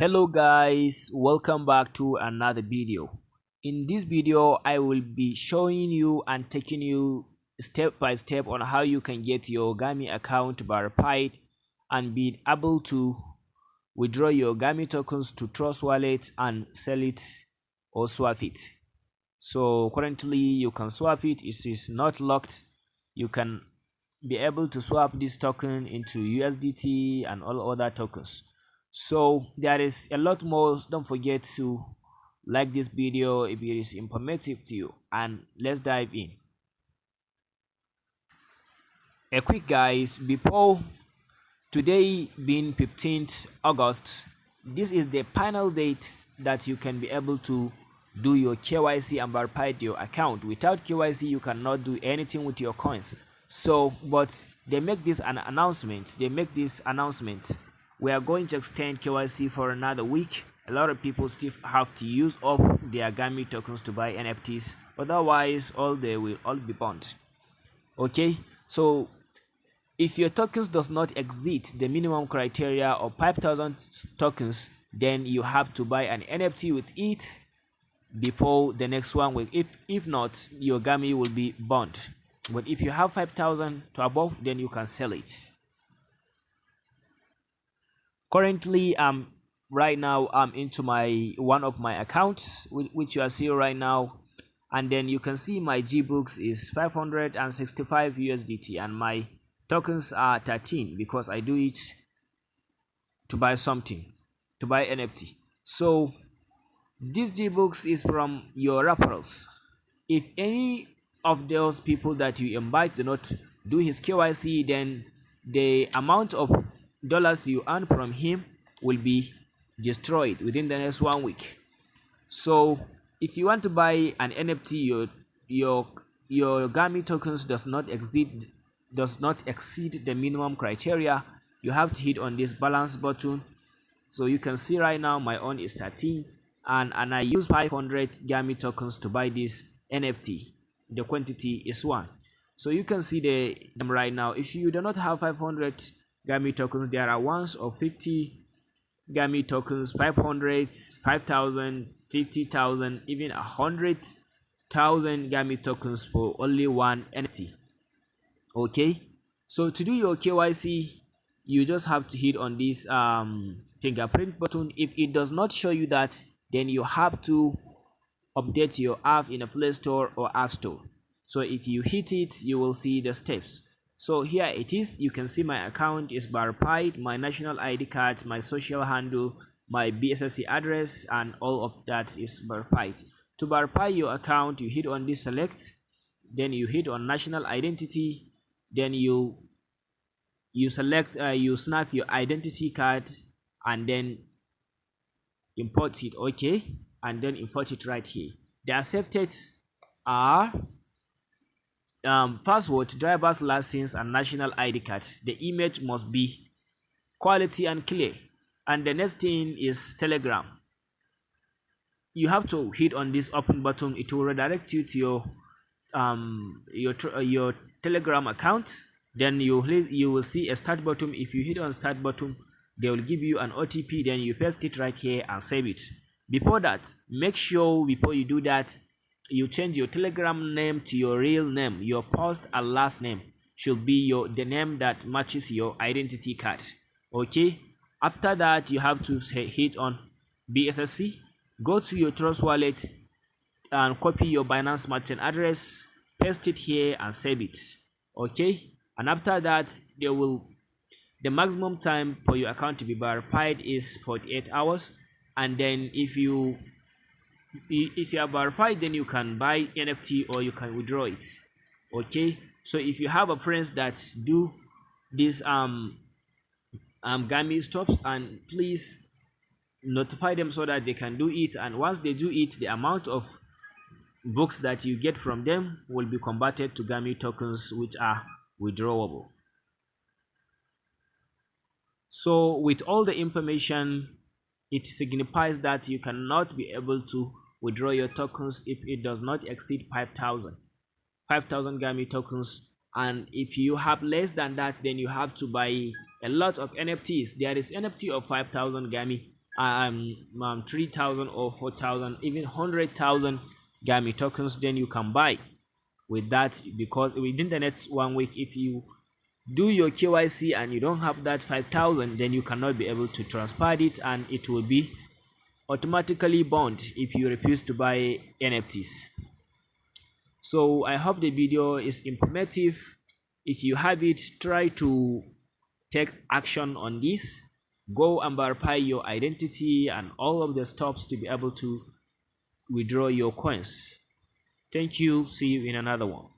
Hello guys, welcome back to another video. In this video I will be showing you and taking you step by step on how you can get your GAMI account verified and be able to withdraw your GAMI tokens to Trust Wallet and sell it or swap it. So currently you can swap it. It is not locked. You can be able to swap this token into USDT and all other tokens. So there is a lot more. Don't forget to like this video if it is informative to you, and let's dive in. A quick guys, before today being 15th August, this is the final date that you can be able to do your KYC and verify your account. Without KYC you cannot do anything with your coins. So but they make this an announcement. We are going to extend KYC for another week. A lot of people still have to use up their GAMI tokens to buy NFTs, otherwise they will all be burned. Okay, so if your tokens does not exceed the minimum criteria of 5,000 tokens, then you have to buy an NFT with it before the next 1 week. If not, your GAMI will be burned. But if you have 5,000 to above, then you can sell it. Currently right now I'm into my one of my accounts which you are seeing right now, and then you can see my gbooks is 565 USDT and my tokens are 13 because I do it to buy something, to buy NFT. So this gbooks is from your referrals. If any of those people that you invite do not do his KYC, then the amount of dollars you earn from him will be destroyed within the next 1 week. So if you want to buy an NFT, your GAMI tokens does not exceed the minimum criteria, you have to hit on this balance button. So you can see right now my own is 13 and I use 500 GAMI tokens to buy this NFT. The quantity is 1. So you can see them right now. If you do not have 500 GAMI tokens, there are ones of 50 GAMI tokens, 500, 5,000, 50,000, even 100,000 GAMI tokens for only one NFT. Okay, so to do your KYC you just have to hit on this fingerprint button. If it does not show you that, then you have to update your app in a Play Store or App Store. So if you hit it, you will see the steps. So here it is. You can see my account is verified, my national ID card, my social handle, my BSSC address, and all of that is verified. To verify your account, you hit on this select, then you hit on national identity, then you select you snap your identity card and then import it. Okay, and then import it right here. The accepted are password, driver's license, and national ID card. The image must be quality and clear. And the next thing is Telegram. You have to hit on this open button. It will redirect you to your Telegram account. Then you will see a start button. If you hit on start button, they will give you an OTP. Then you paste it right here and save it. Before that, make sure before you do that, you change your Telegram name to your real name. Your first and last name should be the name that matches your identity card. Okay, after that you have to hit on BSSC, go to your Trust Wallet and copy your Binance merchant address, paste it here and save it. Okay, and after that the maximum time for your account to be verified is 48 hours. And then if you are verified, then you can buy NFT or you can withdraw it. Okay, so if you have a friends that do these GAMI stops, and please notify them so that they can do it, and once they do it, the amount of books that you get from them will be converted to GAMI tokens which are withdrawable. So with all the information, it signifies that you cannot be able to withdraw your tokens if it does not exceed 5,000 GAMI tokens, and if you have less than that, then you have to buy a lot of NFTs. There is NFT of 5,000 GAMI, 3,000 or 4,000, even 100,000 GAMI tokens, then you can buy with that, because within the next 1 week, if you do your KYC and you don't have that 5,000, then you cannot be able to transfer it, and it will be automatically burned if you refuse to buy NFTs. So I hope the video is informative. If you have it, try to take action on this. Go and verify your identity and all of the steps to be able to withdraw your coins. Thank you. See you in another one.